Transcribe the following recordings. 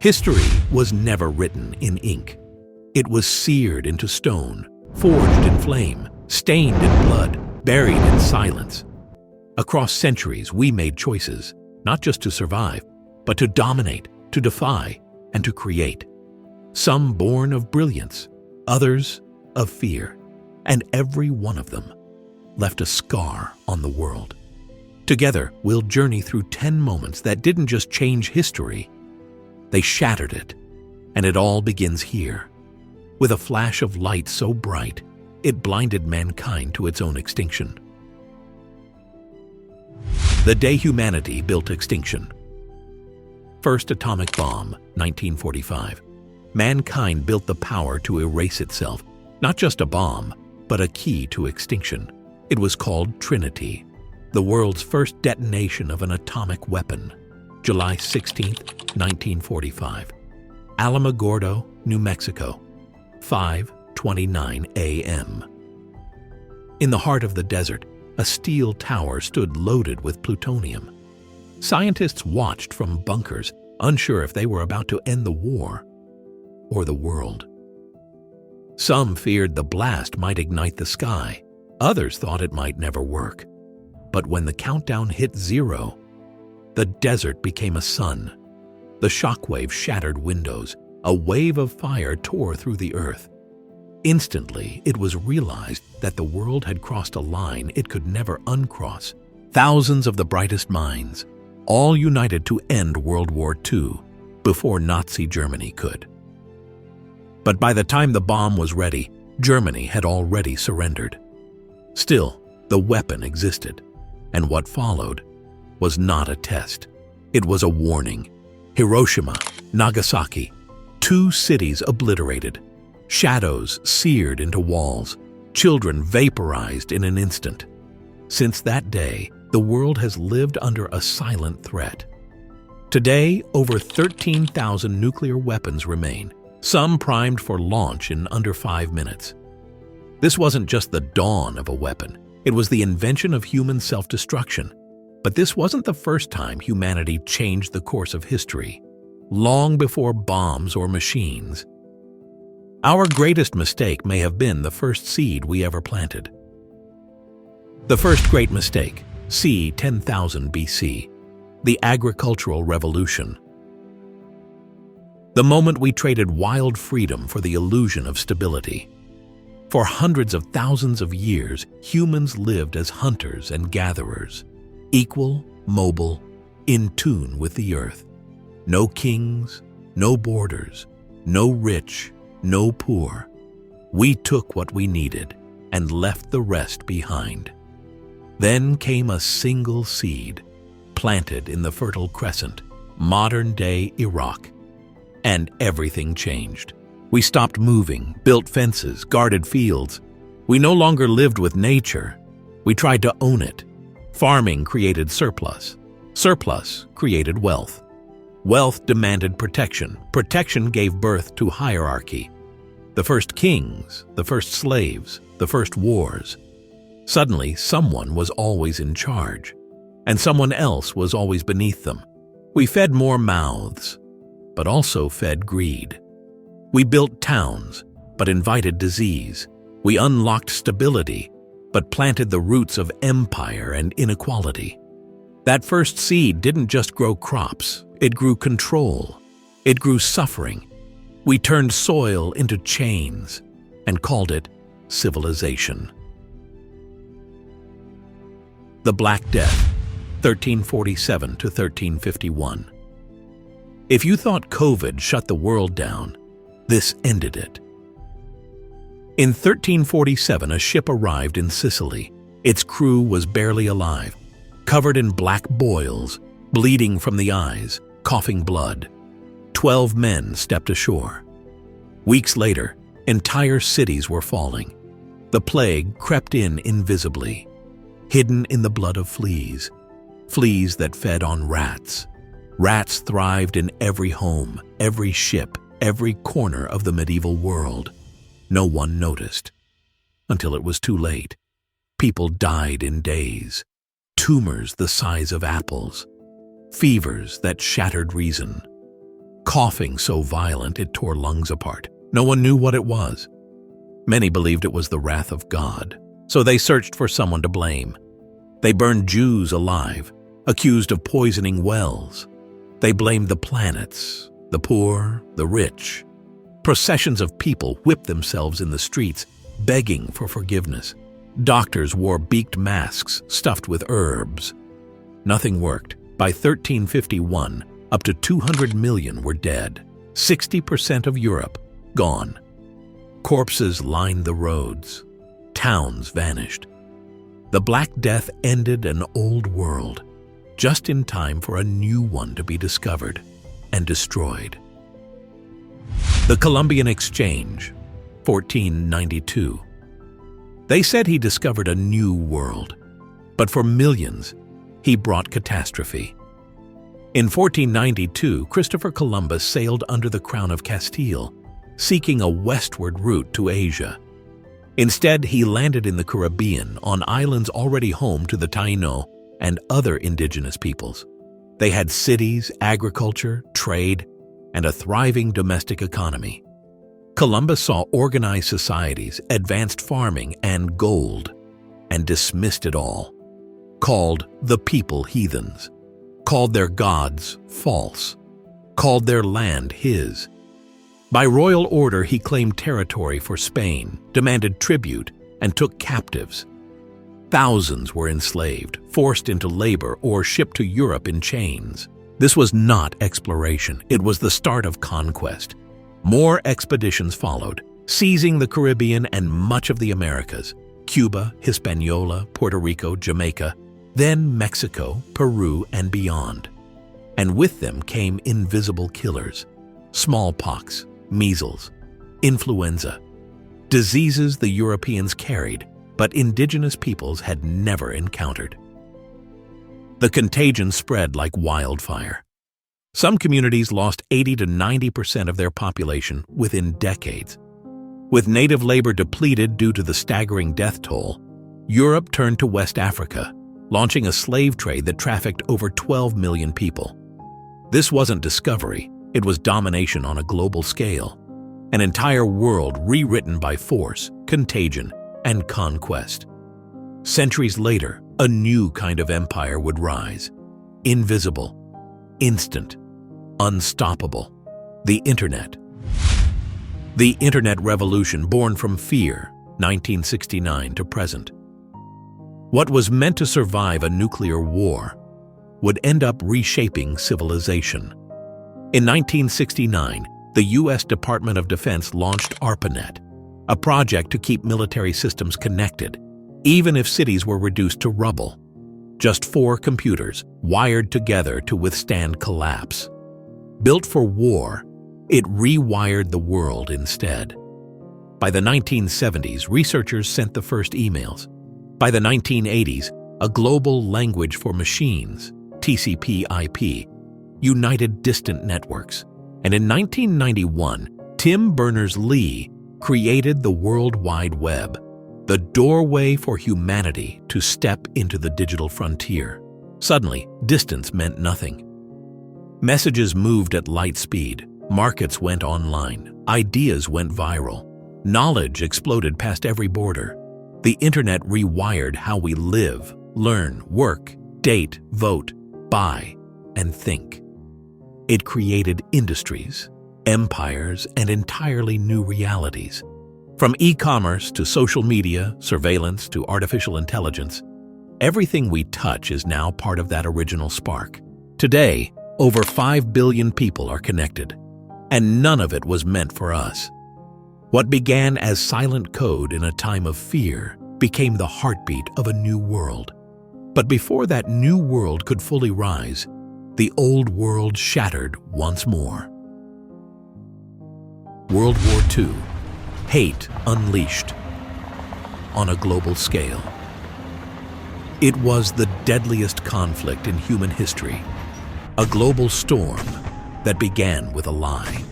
History was never written in ink. It was seared into stone, forged in flame, stained in blood, buried in silence. Across centuries, we made choices, not just to survive, but to dominate, to defy, and to create. Some born of brilliance, others of fear, and every one of them left a scar on the world. Together, we'll journey through 10 moments that didn't just change history, they shattered it. And it all begins here, with a flash of light so bright, it blinded mankind to its own extinction. The day humanity built extinction. First atomic bomb, 1945. Mankind built the power to erase itself, not just a bomb, but a key to extinction. It was called Trinity, the world's first detonation of an atomic weapon. July 16, 1945. Alamogordo, New Mexico, 5:29 a.m. In the heart of the desert, a steel tower stood loaded with plutonium. Scientists watched from bunkers, unsure if they were about to end the war or the world. Some feared the blast might ignite the sky. Others thought it might never work. But when the countdown hit 0, the desert became a sun. The shockwave shattered windows. A wave of fire tore through the earth. Instantly, it was realized that the world had crossed a line it could never uncross. Thousands of the brightest minds, all united to end World War II before Nazi Germany could. But by the time the bomb was ready, Germany had already surrendered. Still, the weapon existed, and what followed was not a test. It was a warning. Hiroshima, Nagasaki, 2 cities obliterated, shadows seared into walls, children vaporized in an instant. Since that day, the world has lived under a silent threat. Today, over 13,000 nuclear weapons remain, some primed for launch in under 5 minutes. This wasn't just the dawn of a weapon, it was the invention of human self-destruction. But this wasn't the first time humanity changed the course of history. Long before bombs or machines, our greatest mistake may have been the first seed we ever planted. The first great mistake, c. 10,000 BC, the agricultural revolution. The moment we traded wild freedom for the illusion of stability. For hundreds of thousands of years, humans lived as hunters and gatherers, equal, mobile, in tune with the earth. No kings, no borders, no rich, no poor. We took what we needed and left the rest behind. Then came a single seed, planted in the Fertile Crescent, modern-day Iraq, and everything changed. We stopped moving, built fences, guarded fields. We no longer lived with nature. We tried to own it. Farming created surplus. Surplus created wealth. Wealth demanded protection. Protection gave birth to hierarchy. The first kings, the first slaves, the first wars. Suddenly, someone was always in charge, and someone else was always beneath them. We fed more mouths, but also fed greed. We built towns, but invited disease. We unlocked stability, but planted the roots of empire and inequality. That first seed didn't just grow crops, it grew control. It grew suffering. We turned soil into chains and called it civilization. The Black Death, 1347 to 1351. If you thought COVID shut the world down, this ended it. In 1347, a ship arrived in Sicily. Its crew was barely alive, covered in black boils, bleeding from the eyes, coughing blood. 12 men stepped ashore. Weeks later, entire cities were falling. The plague crept in invisibly, hidden in the blood of fleas, fleas that fed on rats. Rats thrived in every home, every ship, every corner of the medieval world. No one noticed, until it was too late. People died in days, tumors the size of apples, fevers that shattered reason. coughing so violent it tore lungs apart. No one knew what it was. Many believed it was the wrath of God, so they searched for someone to blame. They burned Jews alive, accused of poisoning wells. They blamed the planets, the poor, the rich. Processions of people whipped themselves in the streets, begging for forgiveness. Doctors wore beaked masks stuffed with herbs. Nothing worked. By 1351, up to 200 million were dead. 60% of Europe gone. Corpses lined the roads. Towns vanished. The Black Death ended an old world, just in time for a new one to be discovered and destroyed. The Columbian Exchange, 1492. They said he discovered a new world, but for millions, he brought catastrophe. In 1492, Christopher Columbus sailed under the crown of Castile, seeking a westward route to Asia. Instead, he landed in the Caribbean on islands already home to the Taino and other indigenous peoples. They had cities, agriculture, trade, and a thriving domestic economy. Columbus saw organized societies, advanced farming, and gold, and dismissed it all. Called the people heathens, called their gods false, called their land his. By royal order, he claimed territory for Spain, demanded tribute, and took captives. Thousands were enslaved, forced into labor, or shipped to Europe in chains. This was not exploration, it was the start of conquest. More expeditions followed, seizing the Caribbean and much of the Americas, Cuba, Hispaniola, Puerto Rico, Jamaica, then Mexico, Peru, and beyond. And with them came invisible killers, smallpox, measles, influenza, diseases the Europeans carried, but indigenous peoples had never encountered. The contagion spread like wildfire. Some communities lost 80 to 90% of their population within decades. With native labor depleted due to the staggering death toll, Europe turned to West Africa, launching a slave trade that trafficked over 12 million people. This wasn't discovery, it was domination on a global scale. An entire world rewritten by force, contagion, and conquest. Centuries later, a new kind of empire would rise. Invisible, instant, unstoppable. The Internet. The Internet revolution born from fear, 1969 to present. What was meant to survive a nuclear war would end up reshaping civilization. In 1969, the U.S. Department of Defense launched ARPANET, a project to keep military systems connected, even if cities were reduced to rubble. Just 4 computers wired together to withstand collapse. Built for war, it rewired the world instead. By the 1970s, researchers sent the first emails. By the 1980s, a global language for machines, TCP/IP, united distant networks. And in 1991, Tim Berners-Lee created the World Wide Web, the doorway for humanity to step into the digital frontier. Suddenly, distance meant nothing. Messages moved at light speed, markets went online, ideas went viral, knowledge exploded past every border. The Internet rewired how we live, learn, work, date, vote, buy, and think. It created industries, empires, and entirely new realities. From e-commerce to social media, surveillance to artificial intelligence, everything we touch is now part of that original spark. Today, over 5 billion people are connected, and none of it was meant for us. What began as silent code in a time of fear became the heartbeat of a new world. But before that new world could fully rise, the old world shattered once more. World War II. Hate unleashed on a global scale. It was the deadliest conflict in human history, a global storm that began with a lie.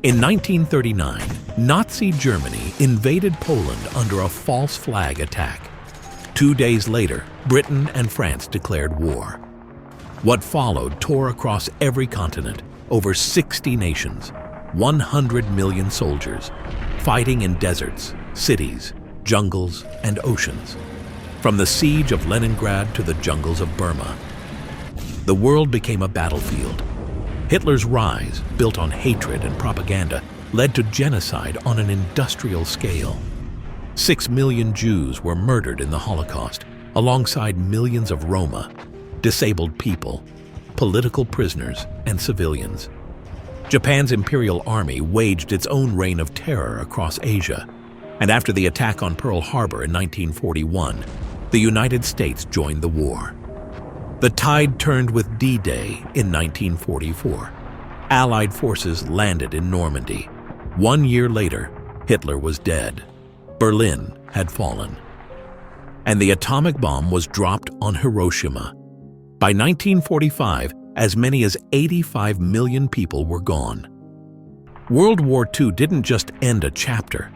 In 1939, Nazi Germany invaded Poland under a false flag attack. 2 days later, Britain and France declared war. What followed tore across every continent, over 60 nations, 100 million soldiers, fighting in deserts, cities, jungles, and oceans. From the siege of Leningrad to the jungles of Burma, the world became a battlefield. Hitler's rise, built on hatred and propaganda, led to genocide on an industrial scale. 6 million Jews were murdered in the Holocaust, alongside millions of Roma, disabled people, political prisoners, and civilians. Japan's imperial army waged its own reign of terror across Asia, and after the attack on Pearl Harbor in 1941, the United States joined the war. The tide turned with D-Day in 1944. Allied forces landed in Normandy. 1 year later, Hitler was dead. Berlin had fallen. And the atomic bomb was dropped on Hiroshima. By 1945, as many as 85 million people were gone. World War II didn't just end a chapter.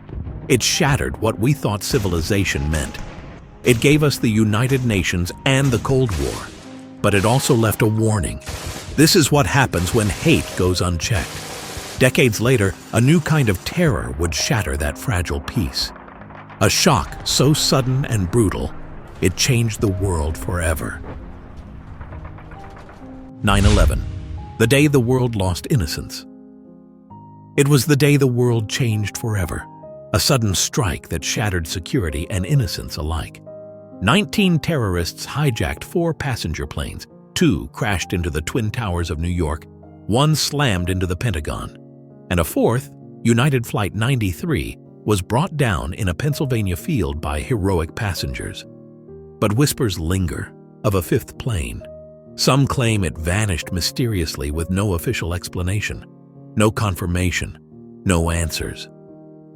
It shattered what we thought civilization meant. It gave us the United Nations and the Cold War. But it also left a warning. This is what happens when hate goes unchecked. Decades later, a new kind of terror would shatter that fragile peace. A shock so sudden and brutal, it changed the world forever. 9/11, the day the world lost innocence. It was the day the world changed forever, a sudden strike that shattered security and innocence alike. 19 terrorists hijacked 4 passenger planes. 2 crashed into the Twin Towers of New York, 1 slammed into the Pentagon, and a 4th, United Flight 93, was brought down in a Pennsylvania field by heroic passengers. But whispers linger of a 5th plane. Some claim it vanished mysteriously with no official explanation, no confirmation, no answers.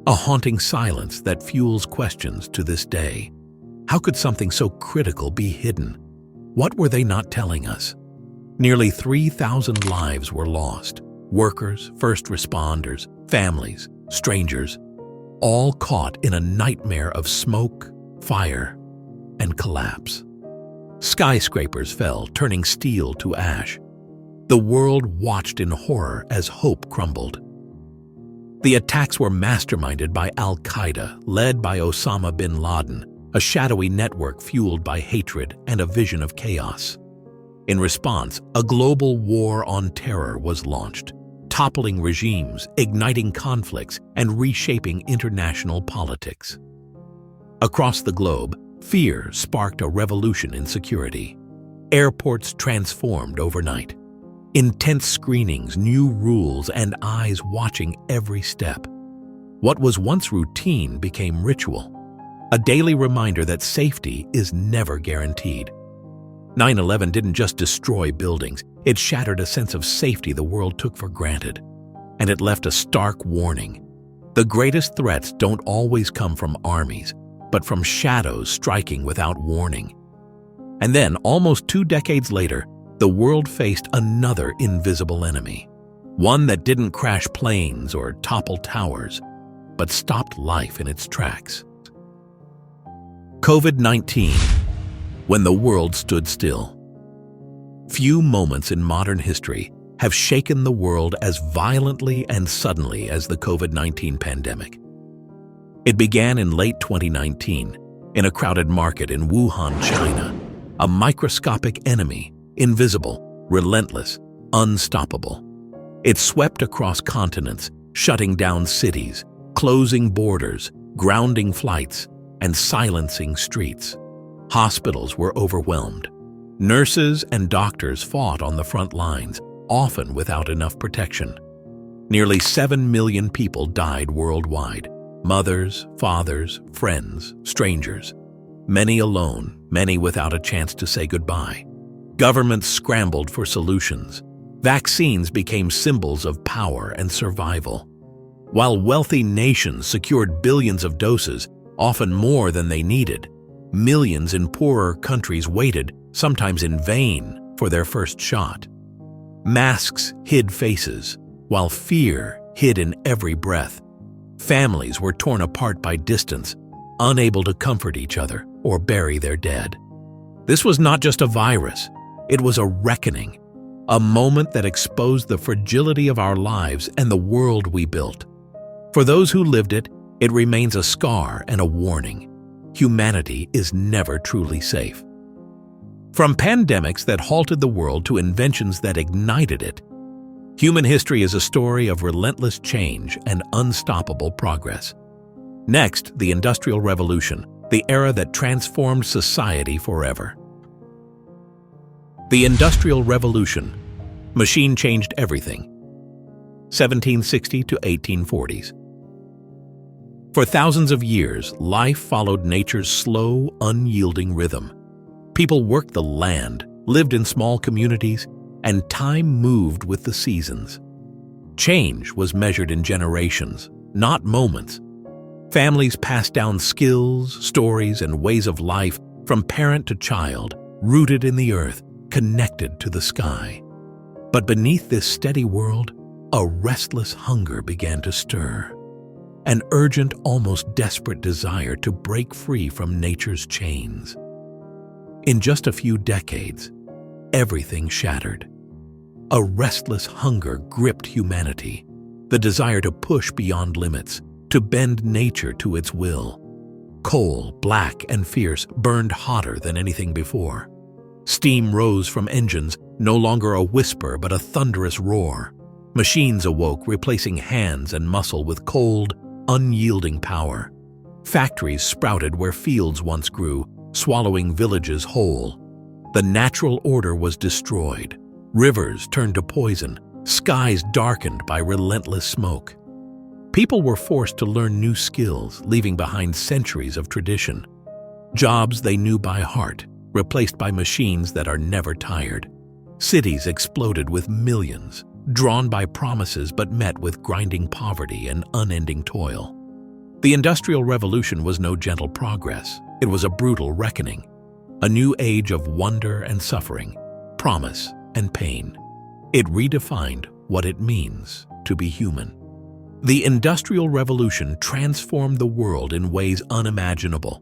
A haunting silence that fuels questions to this day. How could something so critical be hidden? What were they not telling us? Nearly 3,000 lives were lost. Workers, first responders, families, strangers, all caught in a nightmare of smoke, fire, and collapse. Skyscrapers fell, turning steel to ash. The world watched in horror as hope crumbled. The attacks were masterminded by Al-Qaeda, led by Osama bin Laden, a shadowy network fueled by hatred and a vision of chaos. In response, a global war on terror was launched, toppling regimes, igniting conflicts, and reshaping international politics. Across the globe, fear sparked a revolution in security. Airports transformed overnight. Intense screenings, new rules, and eyes watching every step. What was once routine became ritual, a daily reminder that safety is never guaranteed. 9/11 didn't just destroy buildings, it shattered a sense of safety the world took for granted. And it left a stark warning. The greatest threats don't always come from armies, but from shadows striking without warning. And then, almost 2 decades later, the world faced another invisible enemy. One that didn't crash planes or topple towers, but stopped life in its tracks. COVID-19, when the world stood still. Few moments in modern history have shaken the world as violently and suddenly as the COVID-19 pandemic. It began in late 2019, in a crowded market in Wuhan, China, a microscopic enemy, invisible, relentless, unstoppable. It swept across continents, shutting down cities, closing borders, grounding flights, and silencing streets. Hospitals were overwhelmed. Nurses and doctors fought on the front lines, often without enough protection. Nearly 7 million people died worldwide. Mothers, fathers, friends, strangers. Many alone, many without a chance to say goodbye. Governments scrambled for solutions. Vaccines became symbols of power and survival. While wealthy nations secured billions of doses, often more than they needed, millions in poorer countries waited, sometimes in vain, for their first shot. Masks hid faces, while fear hid in every breath. Families were torn apart by distance, unable to comfort each other or bury their dead. This was not just a virus, it was a reckoning, a moment that exposed the fragility of our lives and the world we built. For those who lived it, it remains a scar and a warning. Humanity is never truly safe. From pandemics that halted the world to inventions that ignited it, human history is a story of relentless change and unstoppable progress. Next, the Industrial Revolution, the era that transformed society forever. The Industrial Revolution. Machine changed everything. 1760 to 1840s. For thousands of years, life followed nature's slow, unyielding rhythm. People worked the land, lived in small communities, and time moved with the seasons. Change was measured in generations, not moments. Families passed down skills, stories, and ways of life from parent to child, rooted in the earth, connected to the sky. But beneath this steady world, a restless hunger began to stir. An urgent, almost desperate desire to break free from nature's chains. In just a few decades, everything shattered. A restless hunger gripped humanity, the desire to push beyond limits, to bend nature to its will. Coal, black and fierce, burned hotter than anything before. Steam rose from engines, no longer a whisper but a thunderous roar. Machines awoke, replacing hands and muscle with cold, unyielding power. Factories sprouted where fields once grew, swallowing villages whole. The natural order was destroyed. Rivers turned to poison, skies darkened by relentless smoke. People were forced to learn new skills, leaving behind centuries of tradition. Jobs they knew by heart, replaced by machines that are never tired. Cities exploded with millions, drawn by promises but met with grinding poverty and unending toil. The Industrial Revolution was no gentle progress. It was a brutal reckoning. A new age of wonder and suffering, promise and pain. It redefined what it means to be human. The Industrial Revolution transformed the world in ways unimaginable,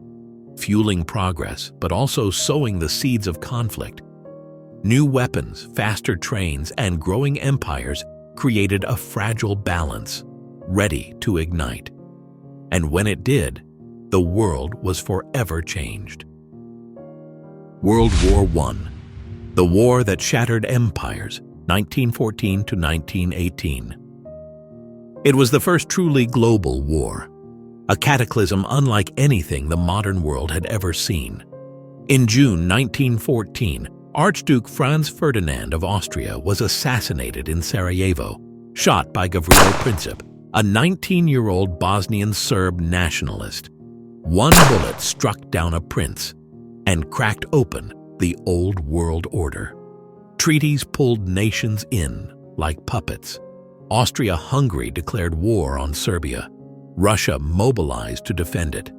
fueling progress but also sowing the seeds of conflict. New weapons, faster trains, and growing empires created a fragile balance, ready to ignite. And when it did, the world was forever changed. World War I, the war that shattered empires, 1914 to 1918. It was the first truly global war, a cataclysm unlike anything the modern world had ever seen. In June 1914, Archduke Franz Ferdinand of Austria was assassinated in Sarajevo, shot by Gavrilo Princip, a 19-year-old Bosnian Serb nationalist. One bullet struck down a prince and cracked open the old world order. Treaties pulled nations in like puppets. Austria-Hungary declared war on Serbia. Russia mobilized to defend it.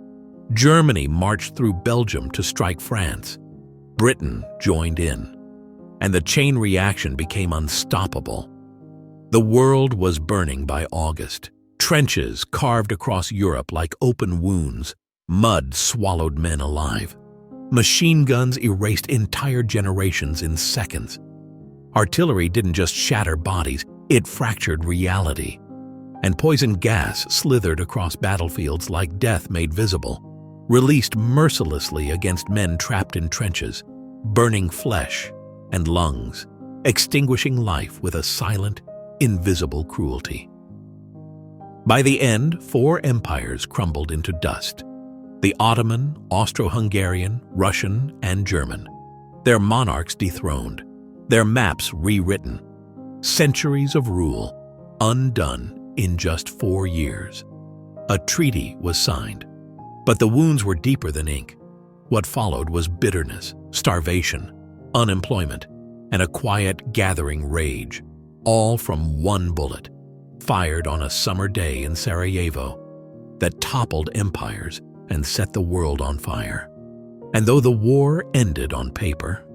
Germany marched through Belgium to strike France. Britain joined in, and the chain reaction became unstoppable. The world was burning by August. Trenches carved across Europe like open wounds. Mud swallowed men alive. Machine guns erased entire generations in seconds. Artillery didn't just shatter bodies, it fractured reality. And poison gas slithered across battlefields like death made visible, released mercilessly against men trapped in trenches, burning flesh and lungs, extinguishing life with a silent, invisible cruelty. By the end, 4 empires crumbled into dust: the Ottoman, Austro-Hungarian, Russian, and German. Their monarchs dethroned, their maps rewritten. Centuries of rule undone in just 4 years. A treaty was signed, but the wounds were deeper than ink. What followed was bitterness, starvation, unemployment, and a quiet gathering rage, all from one bullet, fired on a summer day in Sarajevo, that toppled empires and set the world on fire. And though the war ended on paper,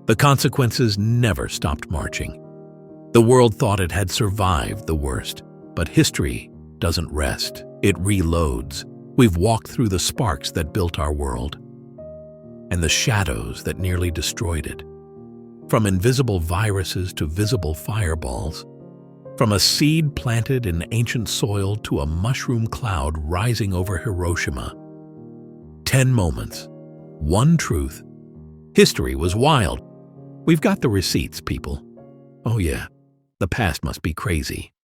the consequences never stopped marching. The world thought it had survived the worst, but history doesn't rest, it reloads. We've walked through the sparks that built our world, and the shadows that nearly destroyed it. From invisible viruses to visible fireballs. From a seed planted in ancient soil to a mushroom cloud rising over Hiroshima. 10 moments. One truth. History was wild. We've got the receipts, people. Oh yeah, the past must be crazy.